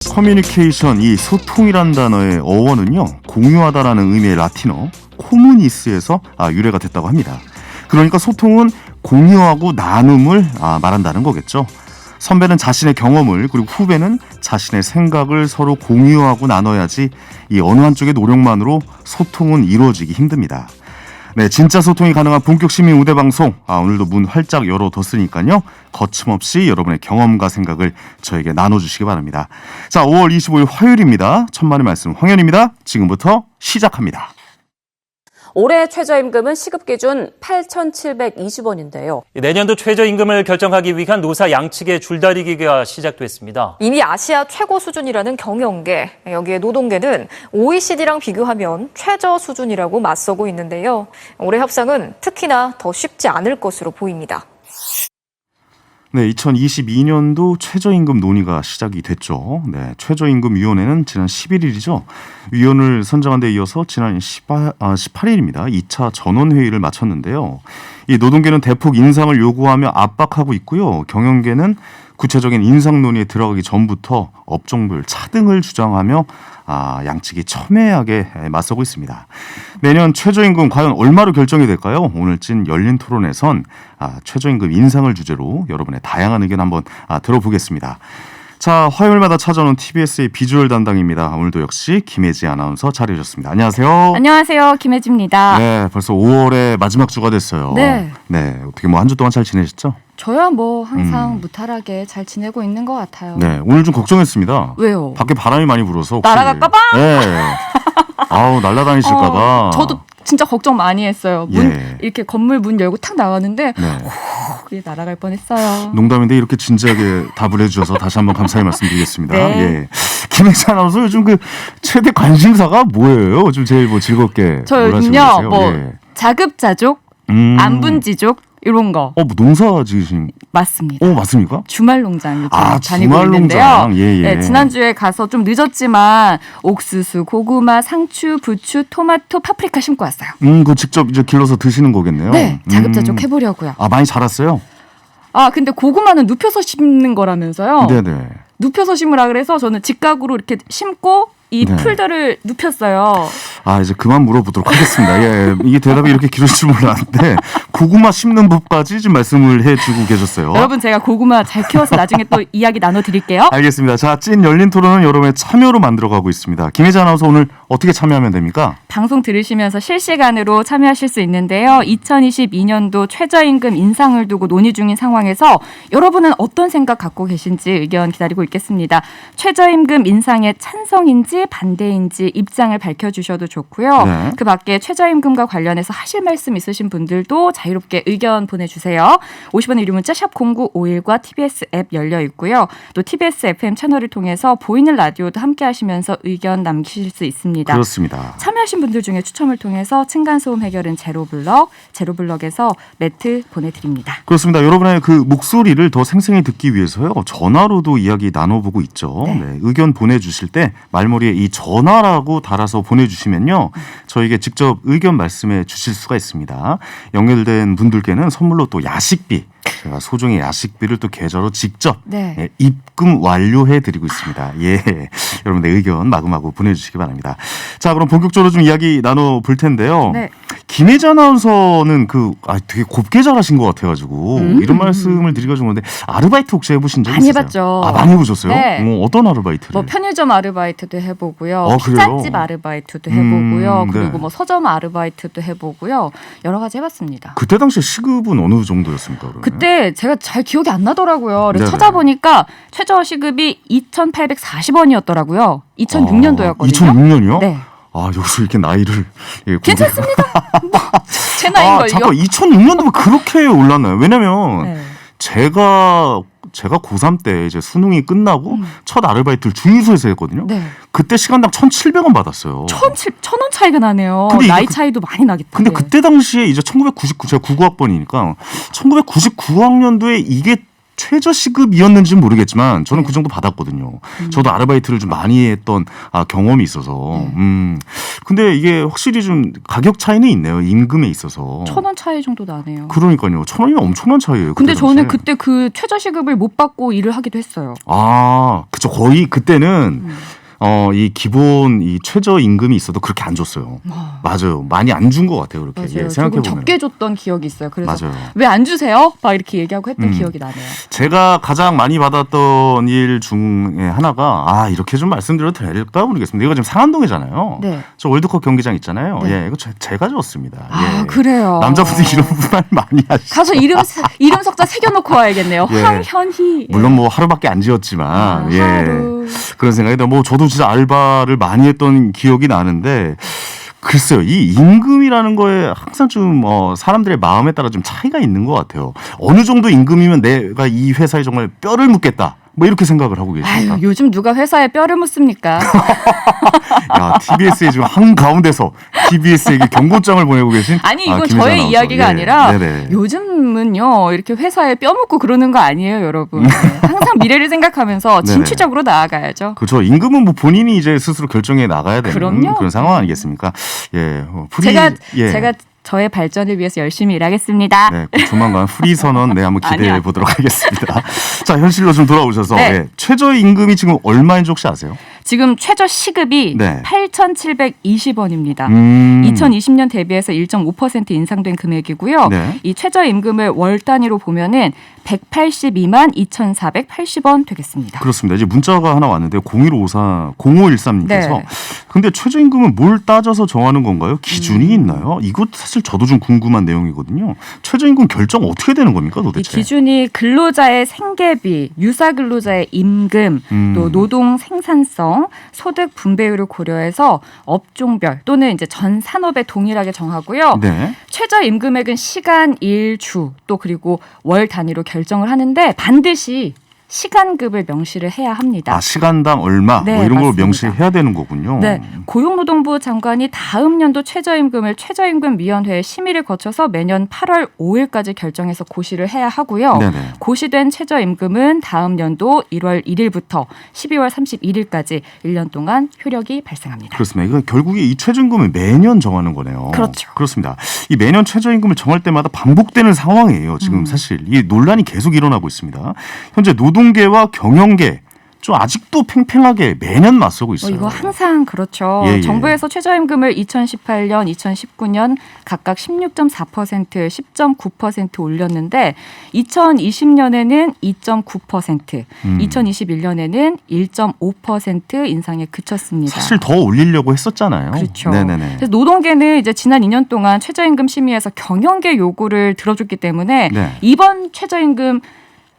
커뮤니케이션, 이 소통이란 단어의 어원은요, 공유하다라는 의미의 라틴어 코무니스에서 유래가 됐다고 합니다. 그러니까 소통은 공유하고 나눔을 말한다는 거겠죠. 선배는 자신의 경험을, 그리고 후배는 자신의 생각을 서로 공유하고 나눠야지 이 어느 한쪽의 노력만으로 소통은 이루어지기 힘듭니다. 네, 진짜 소통이 가능한 본격 시민 우대 방송. 오늘도 문 활짝 열어뒀으니까요. 거침없이 여러분의 경험과 생각을 저에게 나눠주시기 바랍니다. 자, 5월 25일 화요일입니다. 천만의 말씀 황현입니다. 지금부터 시작합니다. 올해 최저임금은 시급 기준 8,720원인데요. 내년도 최저임금을 결정하기 위한 노사 양측의 줄다리기가 시작됐습니다. 이미 아시아 최고 수준이라는 경영계, 여기에 노동계는 OECD랑 비교하면 최저 수준이라고 맞서고 있는데요. 올해 협상은 특히나 더 쉽지 않을 것으로 보입니다. 네, 2022년도 최저임금 논의가 시작이 됐죠. 네, 최저임금위원회는 지난 11일이죠. 위원을 선정한 데 이어서 지난 18일입니다. 2차 전원회의를 마쳤는데요. 이 노동계는 대폭 인상을 요구하며 압박하고 있고요. 경영계는 구체적인 인상 논의에 들어가기 전부터 업종별 차등을 주장하며 양측이 첨예하게 맞서고 있습니다. 내년 최저임금 과연 얼마로 결정이 될까요? 오늘 찐 열린 토론에선 최저임금 인상을 주제로 여러분의 다양한 의견 한번 들어보겠습니다. 자, 화요일마다 찾아오는 TBS의 비주얼 담당입니다. 오늘도 역시 김혜지 아나운서 자리해주셨습니다. 안녕하세요. 안녕하세요. 김혜지입니다. 네, 벌써 5월의 마지막 주가 됐어요. 네. 네, 어떻게 한 주 동안 잘 지내셨죠? 저야 항상 무탈하게 잘 지내고 있는 것 같아요. 네, 오늘 좀 걱정했습니다. 왜요? 밖에 바람이 많이 불어서 혹시 날아갈까봐? 네. 날아다니실까봐. 저도 진짜 걱정 많이 했어요. 이렇게 건물 문 열고 탁 나가는데 그게 날아갈 뻔했어요. 농담인데 이렇게 진지하게 답을 해주셔서 다시 한번 감사의 말씀드리겠습니다. 네. 예. 김혜지 아나운서 요즘 최대 관심사가 뭐예요? 요즘 제일 즐겁게 저 요즘요 자급자족, 안분지족 이런 거. 농사 지으신? 맞습니다. 맞습니까? 주말 농장 요즘 다니고 주말 있는데요. 농장. 예. 네, 지난주에 가서 좀 늦었지만 옥수수, 고구마, 상추, 부추, 토마토, 파프리카 심고 왔어요. 그거 직접 이제 길러서 드시는 거겠네요. 네, 자급자족 해보려고요. 많이 자랐어요? 근데 고구마는 눕혀서 심는 거라면서요. 네네. 눕혀서 심으라 그래서 저는 직각으로 이렇게 심고 이 풀들을 눕혔어요. 이제 그만 물어보도록 하겠습니다. 예, 이게 대답이 이렇게 길어질 줄 몰랐는데 고구마 심는 법까지 좀 말씀을 해주고 계셨어요. 여러분 제가 고구마 잘 키워서 나중에 또 이야기 나눠드릴게요. 알겠습니다. 자, 찐 열린 토론은 여러분의 참여로 만들어가고 있습니다. 김혜지 아나운서 오늘 어떻게 참여하면 됩니까? 방송 들으시면서 실시간으로 참여하실 수 있는데요. 2022년도 최저임금 인상을 두고 논의 중인 상황에서 여러분은 어떤 생각 갖고 계신지 의견 기다리고 있겠습니다. 최저임금 인상에 찬성인지 반대인지 입장을 밝혀주셔도 좋고요. 네. 그 밖에 최저임금과 관련해서 하실 말씀 있으신 분들도 자유롭게 의견 보내주세요. 50원의 유료 문자 샵 0951과 TBS 앱 열려 있고요. 또 TBS FM 채널을 통해서 보이는 라디오도 함께 하시면서 의견 남기실 수 있습니다. 그렇습니다. 참여하신 분들 중에 추첨을 통해서 층간소음 해결은 제로블럭에서 매트 보내드립니다. 그렇습니다. 여러분의 그 목소리를 더 생생히 듣기 위해서요. 전화로도 이야기 나눠보고 있죠. 네, 의견 보내주실 때 말머리에 이 전화라고 달아서 보내주시면요. 저에게 직접 의견 말씀해 주실 수가 있습니다. 연결된 분들께는 선물로 또 야식비, 제가 소정의 야식비를 또 계좌로 직접 입금 완료해드리고 있습니다. 예, 여러분들 의견 마구마구 보내주시기 바랍니다. 자, 그럼 본격적으로 좀 이야기 나눠볼 텐데요. 네. 김혜지 아나운서는 되게 곱게 잘하신 것 같아가지고 이런 말씀을 드리기가 좀 그런데 아르바이트 혹시 해보신 적 있으세요? 많이 해봤죠. 많이 해보셨어요? 네. 어떤 아르바이트를? 편의점 아르바이트도 해보고요. 그래요? 피자집 아르바이트도 해보고요. 그리고 네. 서점 아르바이트도 해보고요. 여러 가지 해봤습니다. 그때 당시에 시급은 어느 정도였습니까? 그러면? 그때 제가 잘 기억이 안 나더라고요. 그래서 네네. 찾아보니까 최저 시급이 2,840원이었더라고요. 2006년도였거든요. 2006년이요? 네. 여기서 이렇게 나이를 괜찮습니다. 제 나이인걸요. 잠깐 2006년도면 그렇게 올랐나요? 왜냐면 네. 제가 고3 때 이제 수능이 끝나고 첫 아르바이트를 주유소에서 했거든요. 네. 그때 시간당 1,700원 받았어요. 1,000원 차이가 나네요. 근데 나이 차이도 많이 나겠다. 근데 그때 당시에 이제 1999, 제가 99학번이니까 1999학년도에 이게 최저시급이었는지는 모르겠지만 저는 그 정도 받았거든요. 저도 아르바이트를 좀 많이 했던 경험이 있어서 근데 이게 확실히 좀 가격 차이는 있네요. 임금에 있어서. 1,000원 차이 정도 나네요. 그러니까요. 1,000원이면 엄청난 차이예요. 근데 그때 저는 당시에. 그때 그 최저시급을 못 받고 일을 하기도 했어요. 아, 그쵸. 거의 그때는 이 기본 이 최저임금이 있어도 그렇게 안 줬어요. 맞아요. 많이 안 준 것 같아요. 그렇게. 맞아요. 예, 조금 생각해보면. 적게 줬던 기억이 있어요. 그래서 맞아요. 왜 안 주세요? 막 이렇게 얘기하고 했던 기억이 나네요. 제가 가장 많이 받았던 일 중에 하나가 이렇게 좀 말씀드려도 될까 모르겠습니다. 이거 지금 상암동이잖아요. 네. 저 월드컵 경기장 있잖아요. 네. 예, 이거 제가 줬습니다. 아, 예. 그래요. 남자분들 이런 말 많이 하시죠. 가서 이름 석자 새겨놓고 와야겠네요. 예. 황현희. 물론 뭐 하루밖에 안 지었지만 예. 하루. 그런 생각이 들어요. 뭐 저도 진짜 알바를 많이 했던 기억이 나는데 글쎄요, 이 임금이라는 거에 항상 좀 사람들의 마음에 따라 좀 차이가 있는 것 같아요. 어느 정도 임금이면 내가 이 회사에 정말 뼈를 묻겠다. 뭐 이렇게 생각을 하고 계십니까? 아유, 요즘 누가 회사에 뼈를 묻습니까? 야, TBS의 지금 한 가운데서 TBS에게 경고장을 보내고 계신 아니, 이건 김혜자 저의 아나운서. 이야기가 예. 아니라 네네. 요즘은요, 이렇게 회사에 뼈 묻고 그러는 거 아니에요, 여러분. 네. 항상 미래를 생각하면서 네네. 진취적으로 나아가야죠. 그렇죠. 임금은 뭐 본인이 이제 스스로 결정해 나가야 되는 그럼요. 그런 상황 아니겠습니까? 예. 제가 저의 발전을 위해서 열심히 일하겠습니다. 네, 조만간 후리 선언 한번 기대해 아니야. 보도록 하겠습니다. 자, 현실로 좀 돌아오셔서 네. 예, 최저임금이 지금 얼마인지 혹시 아세요? 지금 최저 시급이 네. 8,720원입니다. 2020년 대비해서 1.5% 인상된 금액이고요. 네. 이 최저임금을 월 단위로 보면은 182만 2,480원 되겠습니다. 그렇습니다. 이제 문자가 하나 왔는데요. 0113님께서 네. 근데 최저임금은 뭘 따져서 정하는 건가요? 기준이 있나요? 이것 사실 저도 좀 궁금한 내용이거든요. 최저임금 결정 어떻게 되는 겁니까 이 도대체? 기준이 근로자의 생계비, 유사 근로자의 임금, 또 노동 생산성, 소득 분배율을 고려해서 업종별 또는 이제 전 산업에 동일하게 정하고요. 네. 최저임금액은 시간, 일, 주, 또 그리고 월 단위로 결정을 하는데 반드시 시간급을 명시를 해야 합니다. 시간당 얼마 네, 뭐 이런 걸 맞습니다. 명시해야 되는 거군요. 네, 고용노동부 장관이 다음 연도 최저임금을 최저임금위원회의 심의를 거쳐서 매년 8월 5일까지 결정해서 고시를 해야 하고요. 네네. 고시된 최저임금은 다음 연도 1월 1일부터 12월 31일까지 1년 동안 효력이 발생합니다. 그렇습니다. 이거 결국에 이 최저임금을 매년 정하는 거네요. 그렇죠. 그렇습니다. 이 매년 최저임금을 정할 때마다 반복되는 상황이에요. 지금 사실 이 논란이 계속 일어나고 있습니다. 현재 노동계와 경영계 좀 아직도 팽팽하게 매년 맞서고 있어요. 이거 항상 그렇죠. 예, 예. 정부에서 최저임금을 2018년, 2019년 각각 16.4%, 10.9% 올렸는데 2020년에는 2.9%, 2021년에는 1.5% 인상에 그쳤습니다. 사실 더 올리려고 했었잖아요. 그렇죠. 네네네. 그래서 노동계는 이제 지난 2년 동안 최저임금 심의에서 경영계 요구를 들어줬기 때문에 네. 이번 최저임금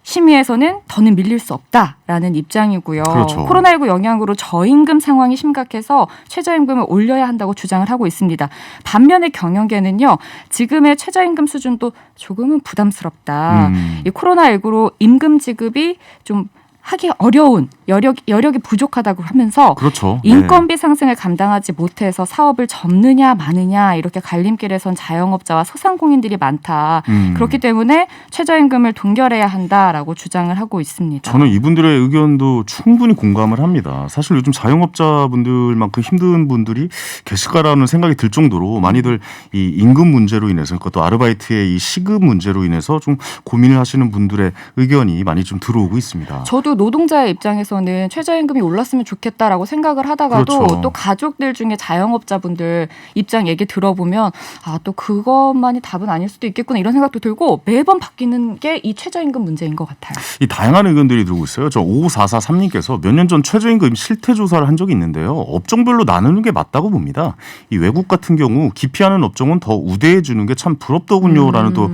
심의에서는 더는 밀릴 수 없다라는 입장이고요. 그렇죠. 코로나19 영향으로 저임금 상황이 심각해서 최저임금을 올려야 한다고 주장을 하고 있습니다. 반면에 경영계는요. 지금의 최저임금 수준도 조금은 부담스럽다. 이 코로나19로 임금 지급이 좀 하기 어려운 여력이 부족하다고 하면서 그렇죠. 인건비 상승을 감당하지 못해서 사업을 접느냐 마느냐 이렇게 갈림길에 선 자영업자와 소상공인들이 많다. 그렇기 때문에 최저임금을 동결해야 한다라고 주장을 하고 있습니다. 저는 이분들의 의견도 충분히 공감을 합니다. 사실 요즘 자영업자분들만큼 힘든 분들이 계실까라는 생각이 들 정도로 많이들 이 임금 문제로 인해서 그러니까 또 아르바이트의 이 시급 문제로 인해서 좀 고민을 하시는 분들의 의견이 많이 좀 들어오고 있습니다. 저도 노동자의 입장에서는 최저임금이 올랐으면 좋겠다라고 생각을 하다가도 그렇죠. 또 가족들 중에 자영업자분들 입장 얘기 들어보면 또 그것만이 답은 아닐 수도 있겠구나 이런 생각도 들고 매번 바뀌는 게 이 최저임금 문제인 것 같아요. 이 다양한 의견들이 들어오고 있어요. 저 5443님께서 몇 년 전 최저임금 실태 조사를 한 적이 있는데요. 업종별로 나누는 게 맞다고 봅니다. 이 외국 같은 경우 기피하는 업종은 더 우대해 주는 게 참 부럽더군요라는 또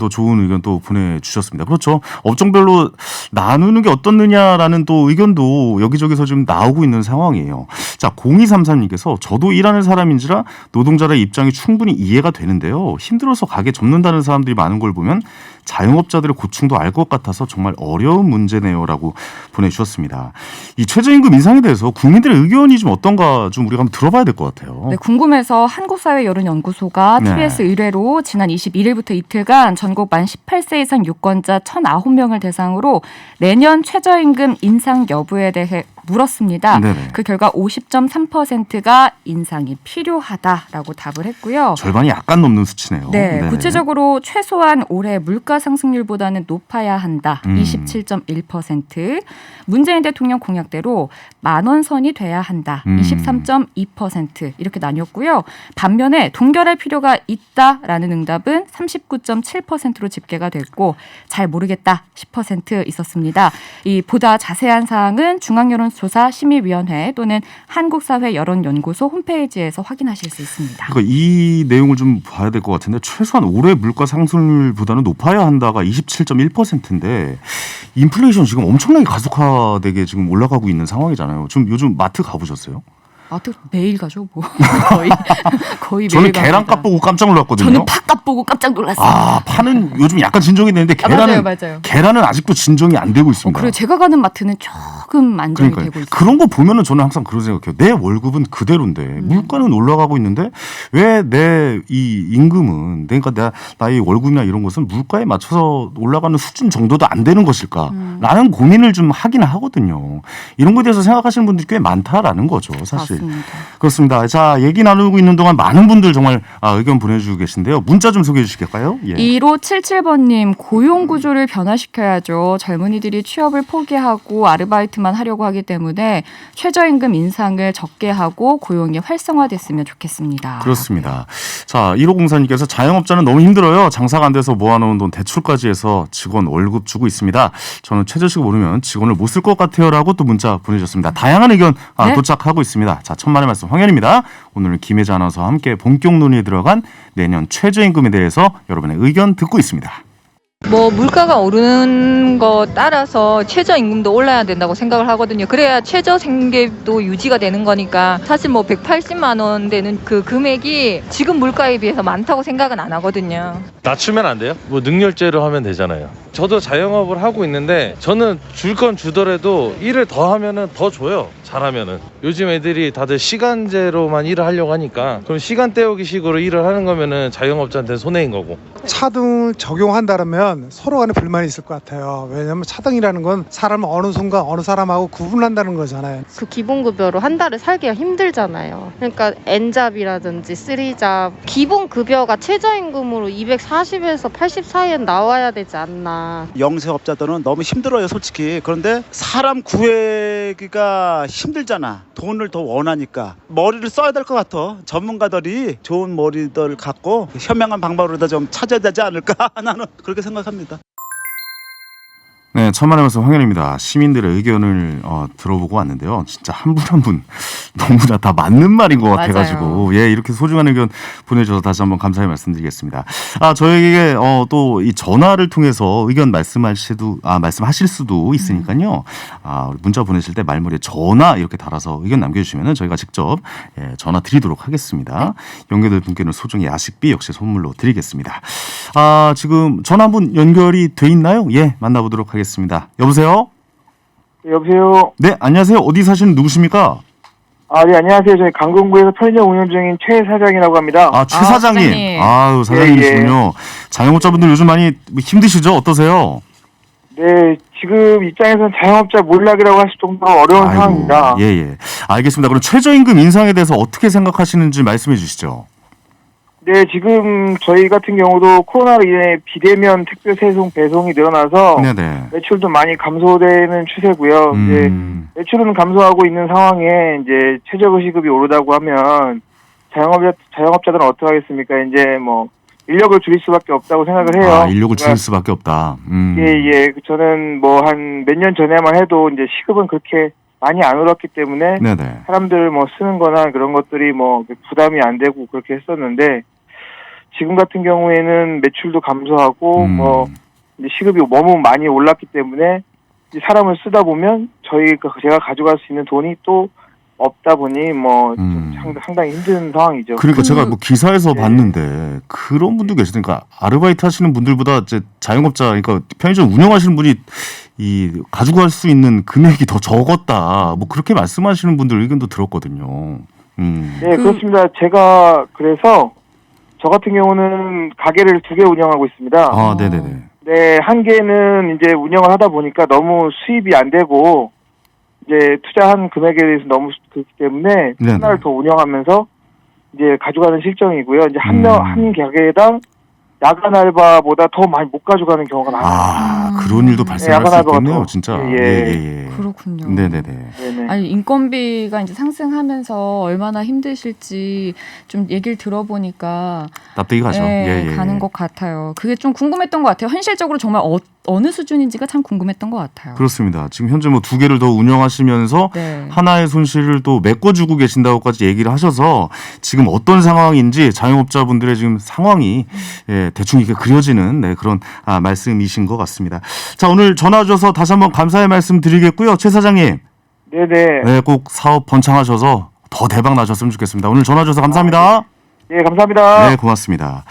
좋은 의견 또 보내주셨습니다. 그렇죠. 업종별로 나누는 게 어떻느냐라는 또 의견도 여기저기서 좀 나오고 있는 상황이에요. 자, 0233님께서 저도 일하는 사람인지라 노동자의 입장이 충분히 이해가 되는데요. 힘들어서 가게 접는다는 사람들이 많은 걸 보면 자영업자들의 고충도 알 것 같아서 정말 어려운 문제네요라고 보내주셨습니다. 이 최저임금 인상에 대해서 국민들의 의견이 좀 어떤가 좀 우리가 한번 들어봐야 될 것 같아요. 네, 궁금해서 한국사회여론연구소가 네. TBS 의뢰로 지난 21일부터 이틀간 전국 만 18세 이상 유권자 1,009명을 대상으로 내년 최저임금 인상 여부에 대해 물었습니다. 네네. 그 결과 50.3%가 인상이 필요하다라고 답을 했고요. 절반이 약간 넘는 수치네요. 네, 네네. 구체적으로 최소한 올해 물가 상승률보다는 높아야 한다. 27.1%. 문재인 대통령 공약대로 10,000원 선이 돼야 한다. 23.2% 이렇게 나뉘었고요. 반면에 동결할 필요가 있다라는 응답은 39.7%로 집계가 됐고 잘 모르겠다 10% 있었습니다. 이 보다 자세한 사항은 중앙여론조사 심의위원회 또는 한국사회여론연구소 홈페이지에서 확인하실 수 있습니다. 그러니까 이 내용을 좀 봐야 될 것 같은데 최소한 올해 물가 상승률보다는 높아야 한다가 27.1%인데 인플레이션 지금 엄청나게 가속화되게 지금 올라가고 있는 상황이잖아요. 지금 요즘 마트 가보셨어요? 마트 매일 가죠, 뭐 거의 저는 매일 계란값 갑니다. 보고 깜짝 놀랐거든요. 저는 팥값 보고 깜짝 놀랐어요. 아, 파는 요즘 약간 진정이 되는데 맞아요. 계란은 아직도 진정이 안 되고 있습니다. 그리고 제가 가는 마트는 조금 안정이 그러니까요. 되고 있어요. 그런 거 보면은 저는 항상 그런 생각해요. 내 월급은 그대로인데 물가는 올라가고 있는데 왜 내 이 임금은 그러니까 나의 월급이나 이런 것은 물가에 맞춰서 올라가는 수준 정도도 안 되는 것일까라는 고민을 좀 하긴 하거든요. 이런 거에 대해서 생각하시는 분들이 꽤 많다라는 거죠, 사실. 맞습니다. 그렇습니다. 자, 얘기 나누고 있는 동안 많은 분들 정말 의견 보내주고 계신데요. 문자 좀 소개해 주실까요? 예. 1577번님, 고용구조를 변화시켜야죠. 젊은이들이 취업을 포기하고 아르바이트만 하려고 하기 때문에 최저임금 인상을 적게 하고 고용이 활성화됐으면 좋겠습니다. 그렇습니다. 자, 1504님께서 자영업자는 너무 힘들어요. 장사가 안 돼서 모아놓은 돈 대출까지 해서 직원 월급 주고 있습니다. 저는 최저시급 오르면 직원을 못 쓸 것 같아요. 라고 또 문자 보내주셨습니다. 다양한 의견 네. 도착하고 있습니다. 자, 천만의 말씀 황현입니다. 오늘은 김혜자 아나운서와 함께 본격 논의에 들어간 내년 최저임금에 대해서 여러분의 의견 듣고 있습니다. 뭐 물가가 오르는 거 따라서 최저임금도 올라야 된다고 생각을 하거든요. 그래야 최저 생계도 유지가 되는 거니까 사실 뭐 180만 원 되는 그 금액이 지금 물가에 비해서 많다고 생각은 안 하거든요. 낮추면 안 돼요? 뭐 능률제로 하면 되잖아요. 저도 자영업을 하고 있는데 저는 줄 건 주더라도 일을 더 하면은 더 줘요. 잘하면은. 요즘 애들이 다들 시간제로만 일을 하려고 하니까 그럼 시간 때우기 식으로 일을 하는 거면은 자영업자한테는 손해인 거고. 차등을 적용한다면 서로 간에 불만이 있을 것 같아요. 왜냐하면 차등이라는 건 사람을 어느 순간 어느 사람하고 구분한다는 거잖아요. 그 기본급여로 한 달을 살기가 힘들잖아요. 그러니까 N잡이라든지 3잡 기본급여가 최저임금으로 240에서 80 사이에 나와야 되지 않나. 영세업자들은 너무 힘들어요, 솔직히. 그런데 사람 구하기가 힘들잖아. 돈을 더 원하니까 머리를 써야 될 것 같아. 전문가들이 좋은 머리들 갖고 현명한 방법으로 좀 찾아야 되지 않을까 나는 그렇게 생각합니다. 네, 천만의 말씀 황현입니다. 시민들의 의견을 들어보고 왔는데요. 진짜 한 분 한 분 너무나 다 맞는 말인 것 같아가지고 예, 이렇게 소중한 의견 보내주셔서 다시 한번 감사의 말씀드리겠습니다. 저에게 또 이 전화를 통해서 의견 말씀하실 수도 있으니까요. 문자 보내실 때 말머리에 전화 이렇게 달아서 의견 남겨주시면은 저희가 직접 전화 드리도록 하겠습니다. 연결될 분께는 소정의 야식비 역시 선물로 드리겠습니다. 지금 전화 한 분 연결이 돼 있나요? 예, 만나보도록 하겠습니다. 여보세요? 여보세요? 네, 안녕하세요. 어디 사시는 누구십니까? 네, 안녕하세요. 저희 강동구에서 편의점 운영 중인 최 사장이라고 합니다. 최 사장님. 사장님. 아유, 사장님이시군요. 자영업자분들 요즘 많이 힘드시죠? 어떠세요? 네, 지금 입장에서는 자영업자 몰락이라고 하실 정도로 어려운 상황입니다. 예. 알겠습니다. 그럼 최저임금 인상에 대해서 어떻게 생각하시는지 말씀해 주시죠. 네, 지금 저희 같은 경우도 코로나로 인해 비대면 택배 배송이 늘어나서 네네. 매출도 많이 감소되는 추세고요. 이제 매출은 감소하고 있는 상황에 이제 최저시급이 오르다고 하면 자영업자들은 어떻게 하겠습니까? 이제 뭐 인력을 줄일 수밖에 없다고 생각을 해요. 인력을 줄일 수밖에 없다. 예. 저는 뭐 한 몇 년 전에만 해도 이제 시급은 그렇게 많이 안 올랐기 때문에 네네. 사람들 뭐 쓰는 거나 그런 것들이 뭐 부담이 안 되고 그렇게 했었는데 지금 같은 경우에는 매출도 감소하고 뭐 이제 시급이 너무 많이 올랐기 때문에 사람을 쓰다 보면 제가 가져갈 수 있는 돈이 또 없다 보니 뭐 좀 상당히 힘든 상황이죠. 그러니까 제가 뭐 기사에서 봤는데 그런 분도 계시니까 아르바이트 하시는 분들보다 이제 자영업자 그러니까 편의점 운영하시는 분이 이 가지고 갈 수 있는 금액이 더 적었다. 뭐 그렇게 말씀하시는 분들 의견도 들었거든요. 네, 그렇습니다. 제가 그래서 저 같은 경우는 가게를 2개 운영하고 있습니다. 네네네. 네, 한 개는 이제 운영을 하다 보니까 너무 수입이 안 되고 이제 투자한 금액에 대해서 너무 그렇기 때문에 네네. 하나를 더 운영하면서 이제 가져가는 실정이고요. 이제 한 가게당 야간 알바보다 더 많이 못 가져가는 경우가 많아요. 그런 일도 발생할 야간 수 알바가 있겠네요, 더. 진짜. 예. 그렇군요. 네네네. 네네. 아니 인건비가 이제 상승하면서 얼마나 힘드실지 좀 얘기를 들어보니까 납득이 가죠. 예. 가는 것 같아요. 그게 좀 궁금했던 것 같아요. 현실적으로 정말 어느 수준인지가 참 궁금했던 것 같아요. 그렇습니다. 지금 현재 뭐 2개를 더 운영하시면서 네. 하나의 손실을 또 메꿔주고 계신다고까지 얘기를 하셔서 지금 어떤 상황인지 자영업자분들의 지금 상황이 대충 이렇게 그려지는 그런 말씀이신 것 같습니다. 자, 오늘 전화 주셔서 다시 한번 감사의 말씀 드리겠고요. 최 사장님. 네네. 네, 꼭 사업 번창하셔서 더 대박 나셨으면 좋겠습니다. 오늘 전화 주셔서 감사합니다. 네, 감사합니다. 네, 고맙습니다.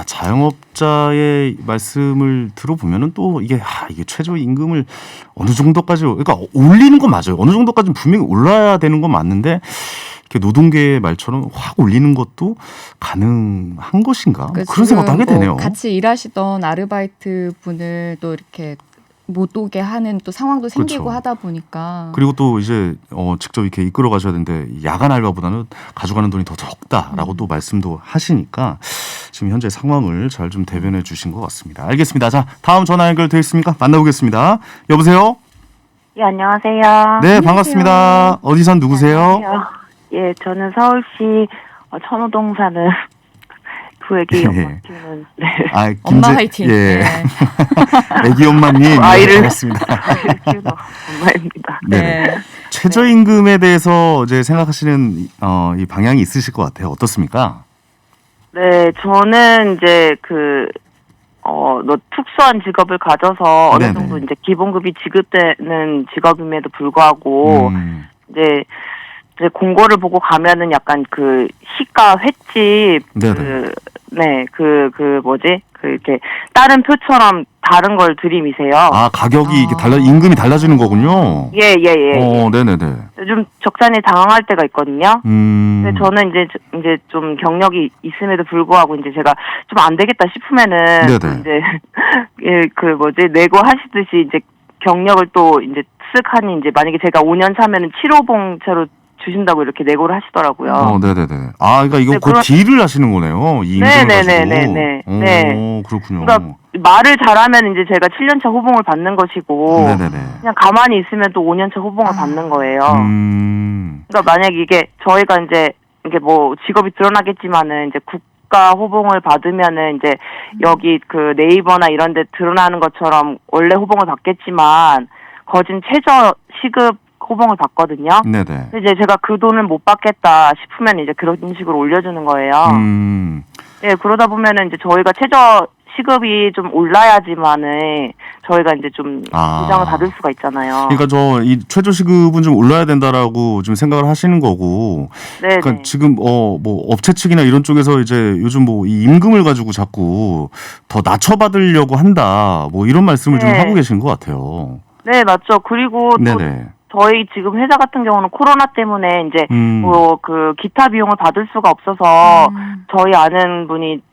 자영업자의 말씀을 들어보면은 또 이게 최저임금을 어느 정도까지, 그러니까 올리는 건 맞아요. 어느 정도까지는 분명히 올라야 되는 건 맞는데, 이렇게 노동계의 말처럼 확 올리는 것도 가능한 것인가? 그런 생각도 하게 되네요. 같이 일하시던 아르바이트 분을 또 이렇게 못 오게 하는 또 상황도 생기고 그렇죠. 하다 보니까. 그리고 또 이제 직접 이렇게 이끌어 가셔야 되는데 야간 알바보다는 가져가는 돈이 더 적다라고 또 말씀도 하시니까 지금 현재 상황을 잘 좀 대변해 주신 것 같습니다. 알겠습니다. 자, 다음 전화 연결돼 있습니까? 만나보겠습니다. 여보세요? 예, 안녕하세요. 네, 반갑습니다. 어디선 누구세요? 안녕하세요. 예, 저는 서울시 천호동 사는 두 애기 엄마 키우는 엄마 화이팅. 예. 네. 애기 엄마님. 아이를 반갑습니다. 키우는 엄마입니다. 네. 최저임금에 대해서 이제 생각하시는 이 방향이 있으실 것 같아요. 어떻습니까? 네, 저는 이제 특수한 직업을 가져서 어느 네네. 정도 이제 기본급이 지급되는 직업임에도 불구하고 이제 공고를 보고 가면은 약간 시가 횟집 이렇게 다른 표처럼 다른 걸 들이미세요. 가격이 이게 임금이 달라지는 거군요. 예. 네네네. 좀 적잖이 당황할 때가 있거든요. 근데 저는 이제 좀 경력이 있음에도 불구하고 이제 제가 좀 안 되겠다 싶으면은 네네. 이제 내고 하시듯이 이제 경력을 또 이제 쓱 하니 이제 만약에 제가 5년 차면은 7호봉채로 주신다고 이렇게 내고를 하시더라고요. 네네네. 그러니까 이거 곧 딜을 하시는 거네요. 이 임금을 가지고. 네. 그렇군요. 그러니까 말을 잘하면 이제 제가 7년차 호봉을 받는 것이고 네네네. 그냥 가만히 있으면 또 5년차 호봉을 받는 거예요. 그러니까 만약에 이게 저희가 이제 이게 뭐 직업이 드러나겠지만은 이제 국가 호봉을 받으면은 이제 여기 네이버나 이런 데 드러나는 것처럼 원래 호봉을 받겠지만 거진 최저 시급 호봉을 받거든요. 네네. 근데 이제 제가 그 돈을 못 받겠다 싶으면 이제 그런 식으로 올려주는 거예요. 예, 그러다 보면은 이제 저희가 최저 시급이 좀 올라야지만은 저희가 이제 좀 보장을 받을 수가 있잖아요. 그러니까 이 최저 시급은 좀 올라야 된다라고 좀 생각을 하시는 거고. 네. 그러니까 지금 뭐 업체 측이나 이런 쪽에서 이제 요즘 뭐 이 임금을 가지고 자꾸 더 낮춰받으려고 한다. 뭐 이런 말씀을 좀 하고 계신 것 같아요. 네, 맞죠. 그리고 또 네네. 저희 지금 회사 같은 경우는 코로나 때문에 이제 기타 비용을 받을 수가 없어서 저희 아는 분이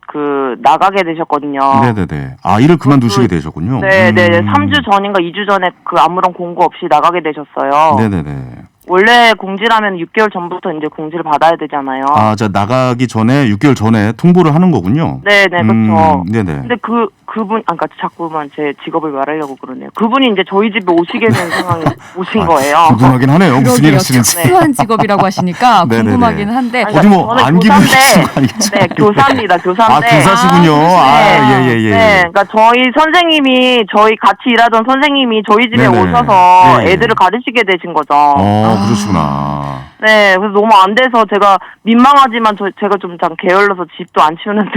나가게 되셨거든요. 네네네. 일을 그만두시게 되셨군요. 네. 3주 전인가 2주 전에 아무런 공고 없이 나가게 되셨어요. 네네네. 원래 공지라면 6개월 전부터 이제 공지를 받아야 되잖아요. 자, 나가기 전에 6개월 전에 통보를 하는 거군요. 네, 그렇죠. 네네. 근데 그분, 그러니까 자꾸만 제 직업을 말하려고 그러네요. 그분이 이제 저희 집에 오시게 된 상황에 오신 거예요. 궁금하긴 하네요. 무슨 일 하시는지. 특수한 직업이라고 하시니까 궁금하긴 한데. 어디 뭐 안기 부리신 거 아니겠죠? 네, 교사입니다. 교사인데. 교사시군요. 예. 네, 그러니까 저희 선생님이 저희 같이 일하던 선생님이 저희 집에 네네. 오셔서 애들을 가르치게 되신 거죠. 그러시구나. 네, 그래서 너무 안 돼서 제가 민망하지만 제가 좀 게을러서 집도 안 치우는데.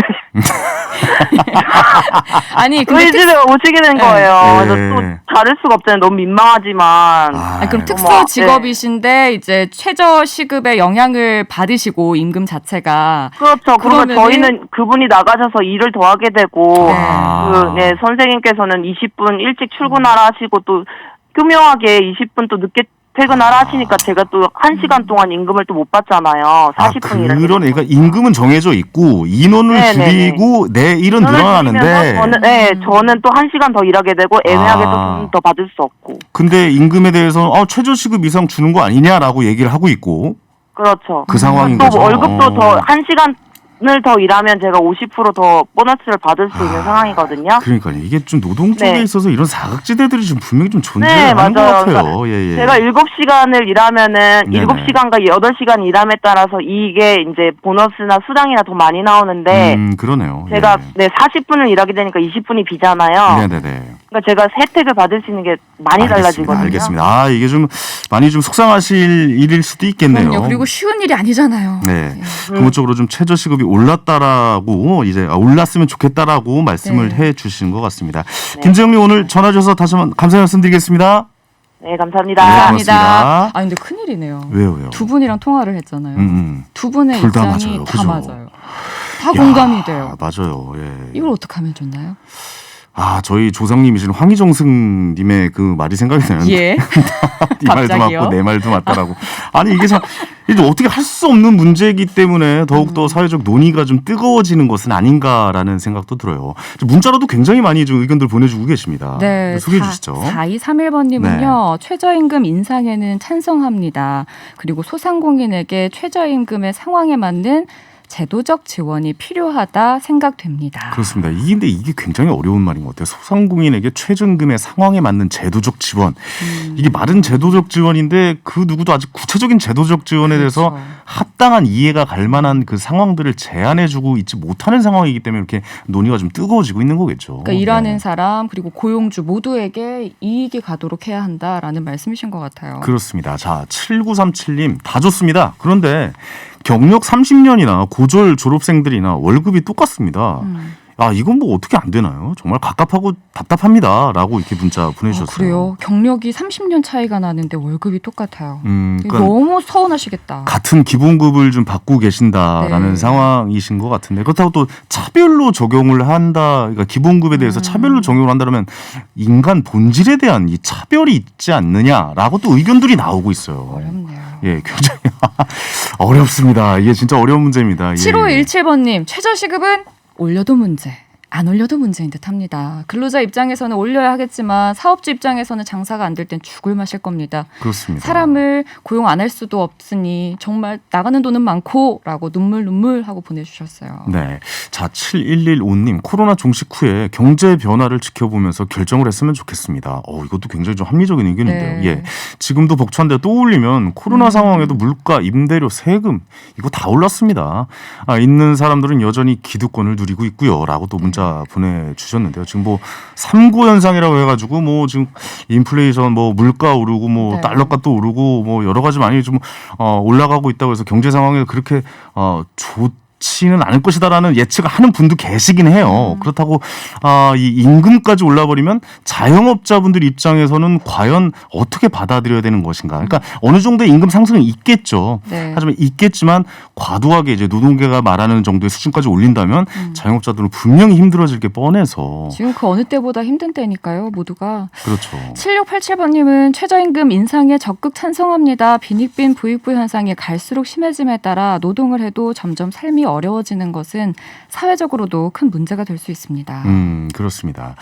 아니, 저희 집에 오시게 된 거예요. 그래서 또 다를 수가 없잖아요. 너무 민망하지만. 그럼 특수 직업이신데 이제 최저 시급에 영향을 받으시고 임금 자체가. 그렇죠. 그러면 저희는 그분이 나가셔서 일을 더 하게 되고 선생님께서는 20분 일찍 출근하라 하시고 또 교묘하게 20분 또 늦게 퇴근하라 하시니까 제가 또 1시간 동안 임금을 또 못 받잖아요. 40분 일을. 그러니까 임금은 정해져 있고 인원을 줄이고 내 일은 늘어나는데. 저는 또 1시간 더 일하게 되고 애매하게 또 돈 더 받을 수 없고. 근데 임금에 대해서는 최저시급 이상 주는 거 아니냐라고 얘기를 하고 있고. 그렇죠. 그 상황인 또 거죠. 월급도 더 1시간을 더 일하면 제가 50% 더 보너스를 받을 수 있는 상황이거든요. 그러니까 이게 좀 노동 쪽에 네. 있어서 이런 사각지대들이 좀 분명히 좀 존재하는 것 맞아요. 같아요. 예. 제가 7시간을 일하면은 네네. 7시간과 8시간 일함에 따라서 이게 이제 보너스나 수당이나 더 많이 나오는데 그러네요. 제가 40분을 일하게 되니까 20분이 비잖아요. 네네네. 그러니까 제가 혜택을 받을 수 있는 게 많이 달라지거든요. 알겠습니다. 이게 좀 많이 좀 속상하실 일일 수도 있겠네요. 그럼요. 그리고 쉬운 일이 아니잖아요. 네. 근본적으로 좀 최저시급이 올랐다라고 이제 올랐으면 좋겠다라고 말씀을 해주신 것 같습니다. 김재영님 오늘 전화 주셔서 다시 한번 감사의 말씀 드리겠습니다. 네, 감사합니다. 네, 고맙습니다. 근데 큰일이네요. 왜요? 두 분이랑 통화를 했잖아요. 두 분의 둘다 입장이 맞아요. 다 그죠? 맞아요. 다 공감이 돼요. 맞아요. 예. 이걸 어떻게 하면 좋나요? 저희 조상님이신 황희정승님의 그 말이 생각이 나는데. 예. 이 말도 갑자기요? 맞고 내 말도 맞다라고. 아니 이게 참 이제 어떻게 할 수 없는 문제이기 때문에 더욱더 사회적 논의가 좀 뜨거워지는 것은 아닌가라는 생각도 들어요. 문자로도 굉장히 많이 좀 의견들 보내주고 계십니다. 네, 소개해 주시죠. 4231번님은요. 최저임금 인상에는 찬성합니다. 그리고 소상공인에게 최저임금의 상황에 맞는 제도적 지원이 필요하다 생각됩니다. 그렇습니다. 근데 이게 굉장히 어려운 말인 것 같아요. 소상공인에게 최저임금의 상황에 맞는 제도적 지원. 이게 말은 제도적 지원인데 그 누구도 아직 구체적인 제도적 지원에 대해서 합당한 이해가 갈 만한 그 상황들을 제안해주고 있지 못하는 상황이기 때문에 이렇게 논의가 좀 뜨거워지고 있는 거겠죠. 그러니까 일하는 사람 그리고 고용주 모두에게 이익이 가도록 해야 한다라는 말씀이신 것 같아요. 그렇습니다. 자, 7937님 다 좋습니다. 그런데 경력 30년이나 고졸 졸업생들이나 월급이 똑같습니다. 이건 뭐 어떻게 안 되나요? 정말 갑갑하고 답답합니다라고 이렇게 문자 보내주셨어요. 그래요? 경력이 30년 차이가 나는데 월급이 똑같아요. 그러니까 너무 서운하시겠다. 같은 기본급을 좀 받고 계신다라는 상황이신 것 같은데 그렇다고 또 차별로 적용을 한다. 그러니까 기본급에 대해서 차별로 적용을 한다면 인간 본질에 대한 이 차별이 있지 않느냐라고 또 의견들이 나오고 있어요. 어렵네요. 예, 굉장히 어렵습니다. 이게 진짜 어려운 문제입니다. 7517번님 최저시급은 올려도 문제, 안 올려도 문제인 듯합니다. 근로자 입장에서는 올려야 하겠지만 사업주 입장에서는 장사가 안 될 땐 죽을 맛일 겁니다. 그렇습니다. 사람을 고용 안 할 수도 없으니 정말 나가는 돈은 많고라고 눈물 하고 보내주셨어요. 네, 자 7115님 코로나 종식 후에 경제 변화를 지켜보면서 결정을 했으면 좋겠습니다. 이것도 굉장히 좀 합리적인 의견인데요. 네. 예, 지금도 벅찬데 또 올리면 코로나 상황에도 물가, 임대료, 세금 이거 다 올랐습니다. 있는 사람들은 여전히 기득권을 누리고 있고요라고 또 문자 보내주셨는데요. 지금 뭐 3구 현상이라고 해가지고 뭐 지금 인플레이션 뭐 물가 오르고 뭐 달러값도 오르고 뭐 여러 가지 많이 좀 올라가고 있다고 해서 경제 상황이 그렇게 좋지는 않을 것이다라는 예측을 하는 분도 계시긴 해요. 그렇다고 이 임금까지 올라버리면 자영업자분들 입장에서는 과연 어떻게 받아들여야 되는 것인가. 그러니까 어느 정도의 임금 상승은 있겠죠. 하지만 있겠지만 과도하게 이제 노동계가 말하는 정도의 수준까지 올린다면 자영업자들은 분명히 힘들어질 게 뻔해서. 지금 그 어느 때보다 힘든 때니까요. 모두가. 그렇죠. 7687번님은 최저임금 인상에 적극 찬성합니다. 빈익빈 부익부 현상이 갈수록 심해짐에 따라 노동을 해도 점점 삶이 어려워지는 것은 사회적으로도 큰 문제가 될 수 있습니다. 그렇습니다.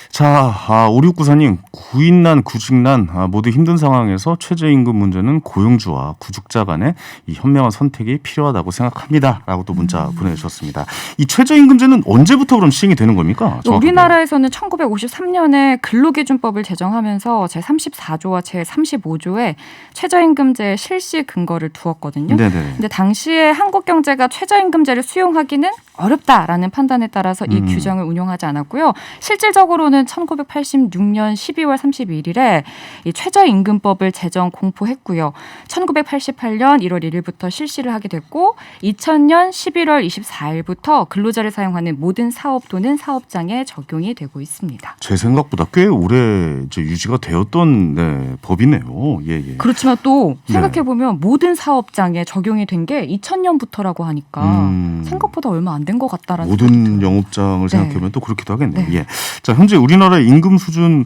자, 5694님, 구인난, 구직난 모두 힘든 상황에서 최저임금 문제는 고용주와 구직자 간의 이 현명한 선택이 필요하다고 생각합니다. 라고 또 문자 보내주셨습니다. 이 최저임금제는 언제부터 그럼 시행이 되는 겁니까? 정확하게. 우리나라에서는 1953년에 근로기준법을 제정하면서 제34조와 제35조에 최저임금제 실시 근거를 두었거든요. 근데 당시에 한국 경제가 최저임금제를 수용하기는 어렵다라는 판단에 따라서 이 규정을 운용하지 않았고요. 실질적으로는 1986년 12월 31일에 이 최저임금법을 제정 공포했고요. 1988년 1월 1일부터 실시를 하게 됐고 2000년 11월 24일부터 근로자를 사용하는 모든 사업 또는 사업장에 적용이 되고 있습니다. 제 생각보다 꽤 오래 이제 유지가 되었던 법이네요. 예. 그렇지만 또 생각해보면 모든 사업장에 적용이 된 게 2000년부터라고 하니까 생각보다 얼마 안 된 것 같다라는 모든 영업장을 생각해보면 또 그렇기도 하겠네요. 예. 자, 현재 우리나라의 임금 수준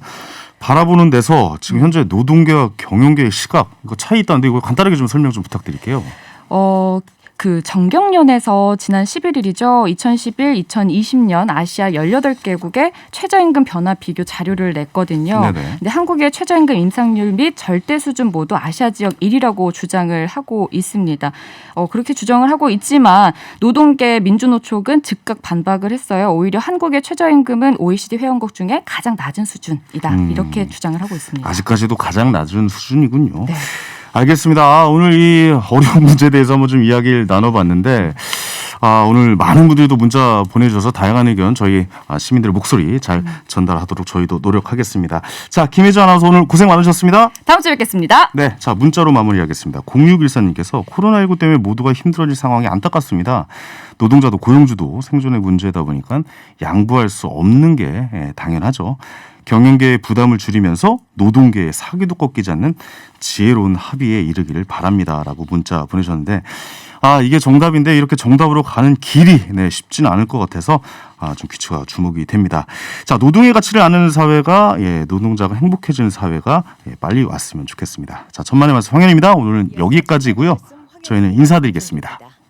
바라보는 데서 지금 현재 노동계와 경영계의 시각 이거 차이 있다는데 이거 간단하게 좀 설명 좀 부탁드릴게요. 그 정경련에서 지난 11일이죠. 2011, 2020년 아시아 18개국의 최저임금 변화 비교 자료를 냈거든요. 네네. 근데 한국의 최저임금 인상률 및 절대 수준 모두 아시아 지역 1위라고 주장을 하고 있습니다. 그렇게 주장을 하고 있지만 노동계 민주노총은 즉각 반박을 했어요. 오히려 한국의 최저임금은 OECD 회원국 중에 가장 낮은 수준이다. 이렇게 주장을 하고 있습니다. 아직까지도 가장 낮은 수준이군요. 네. 알겠습니다. 오늘 이 어려운 문제에 대해서 한번 좀 이야기를 나눠봤는데 오늘 많은 분들도 문자 보내주셔서 다양한 의견 저희 시민들의 목소리 잘 전달하도록 저희도 노력하겠습니다. 자, 김혜주 아나운서 오늘 고생 많으셨습니다. 다음 주에 뵙겠습니다. 네, 자 문자로 마무리하겠습니다. 0614님께서 코로나19 때문에 모두가 힘들어질 상황이 안타깝습니다. 노동자도 고용주도 생존의 문제다 보니까 양보할 수 없는 게 당연하죠. 경영계의 부담을 줄이면서 노동계의 사기도 꺾이지 않는 지혜로운 합의에 이르기를 바랍니다라고 문자 보내셨는데 이게 정답인데 이렇게 정답으로 가는 길이 쉽지는 않을 것 같아서 좀 귀추가 주목이 됩니다. 자, 노동의 가치를 아는 사회가 노동자가 행복해지는 사회가 빨리 왔으면 좋겠습니다. 자, 천만의 말씀 황현입니다. 오늘은 여기까지고요. 저희는 인사드리겠습니다.